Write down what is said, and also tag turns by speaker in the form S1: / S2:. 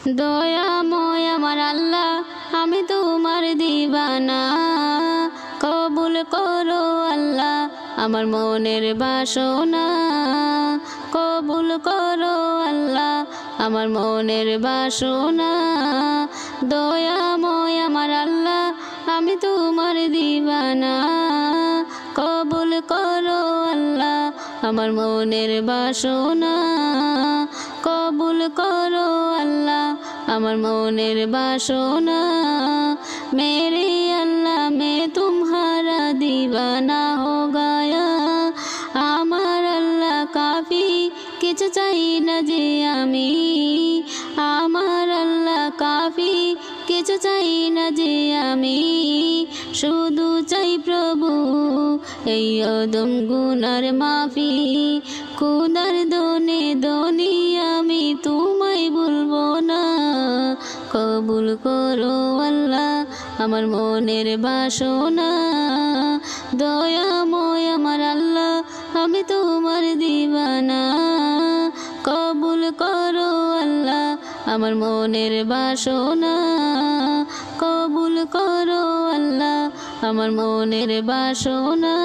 S1: দয়াময় আমার আল্লাহ আমি তোমার দিবানা, কবুল করো আল্লাহ আমার মনের বাসনা, কবুল করো আল্লাহ আমার মনের বাসনা। দয়াময় আমার আল্লাহ আমি তোমার দিবানা, কবুল করো আল্লাহ আমার মনের বাসনা, কবুল করো আল্লাহ আমার মনের বাসনা। मेरे अल्लाह मैं तुम्हारा दीवाना हो गया, আমার আল্লাহ কাফি কিছু চাই না যে আমি, আমার আল্লাহ কাফি কিছু চাই না যে আমি, শুধু চাই প্রভু এই অদম গুনার মাফি। খুদার দোনে দোনি আমি তোমায় ভুলবো না, কবুল করো আল্লাহ আমার মনের বাসনা। দয়াময় আমার আল্লাহ আমি তোমার দিবানা, কবুল করো আল্লাহ আমার মনের বাসনা, কবুল করো আল্লাহ আমার মনের বাসনা।